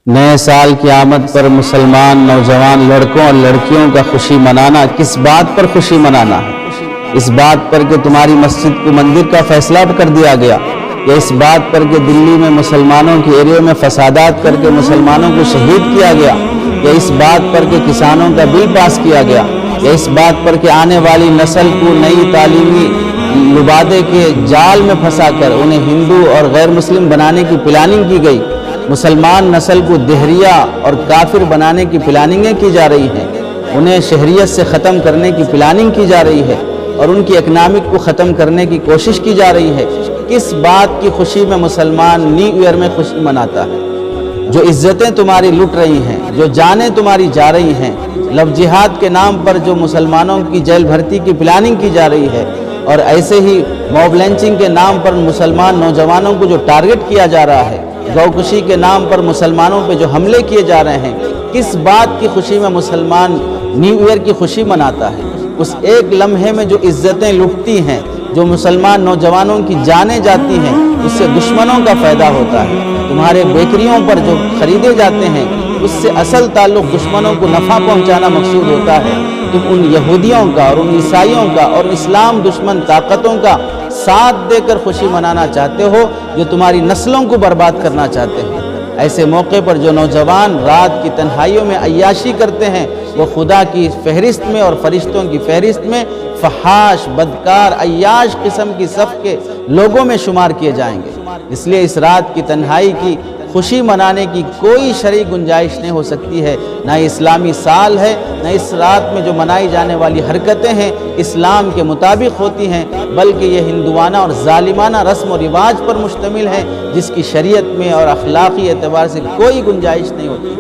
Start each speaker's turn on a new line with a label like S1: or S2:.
S1: نئے سال کی آمد پر مسلمان نوجوان لڑکوں اور لڑکیوں کا خوشی منانا کس بات پر خوشی منانا ہے؟ اس بات پر کہ تمہاری مسجد کو مندر کا فیصلہ کر دیا گیا، یا اس بات پر کہ دلی میں مسلمانوں کے ایریے میں فسادات کر کے مسلمانوں کو شہید کیا گیا، یا اس بات پر کہ کسانوں کا بل پاس کیا گیا، یا اس بات پر کہ آنے والی نسل کو نئی تعلیمی لبادے کے جال میں پھنسا کر انہیں ہندو اور غیر مسلم بنانے کی پلاننگ کی گئی، مسلمان نسل کو دہریہ اور کافر بنانے کی پلاننگیں کی جا رہی ہیں، انہیں شہریت سے ختم کرنے کی پلاننگ کی جا رہی ہے اور ان کی اکنامک کو ختم کرنے کی کوشش کی جا رہی ہے۔ کس بات کی خوشی میں مسلمان نیو ایئر میں خوشی مناتا ہے؟ جو عزتیں تمہاری لٹ رہی ہیں، جو جانیں تمہاری جا رہی ہیں، لو جہاد کے نام پر جو مسلمانوں کی جیل بھرتی کی پلاننگ کی جا رہی ہے، اور ایسے ہی موب لنچنگ کے نام پر مسلمان نوجوانوں کو جو ٹارگٹ کیا جا رہا ہے، گوکشی کے نام پر مسلمانوں پہ جو حملے کیے جا رہے ہیں، کس بات کی خوشی میں مسلمان نیو ایئر کی خوشی مناتا ہے؟ اس ایک لمحے میں جو عزتیں لٹتی ہیں، جو مسلمان نوجوانوں کی جانیں جاتی ہیں، اس سے دشمنوں کا فائدہ ہوتا ہے۔ تمہارے بیکریوں پر جو خریدے جاتے ہیں، اس سے اصل تعلق دشمنوں کو نفع پہنچانا مقصود ہوتا ہے۔ تم ان یہودیوں کا اور ان عیسائیوں کا اور اسلام دشمن طاقتوں کا ساتھ دے کر خوشی منانا چاہتے ہو، جو تمہاری نسلوں کو برباد کرنا چاہتے ہیں۔ ایسے موقع پر جو نوجوان رات کی تنہائیوں میں عیاشی کرتے ہیں، وہ خدا کی فہرست میں اور فرشتوں کی فہرست میں فحاش، بدکار، عیاش قسم کی صف کے لوگوں میں شمار کیے جائیں گے۔ اس لیے اس رات کی تنہائی کی خوشی منانے کی کوئی شرعی گنجائش نہیں ہو سکتی ہے، نہ اسلامی سال ہے، نہ اس رات میں جو منائی جانے والی حرکتیں ہیں اسلام کے مطابق ہوتی ہیں، بلکہ یہ ہندوانہ اور ظالمانہ رسم و رواج پر مشتمل ہے، جس کی شریعت میں اور اخلاقی اعتبار سے کوئی گنجائش نہیں ہوتی۔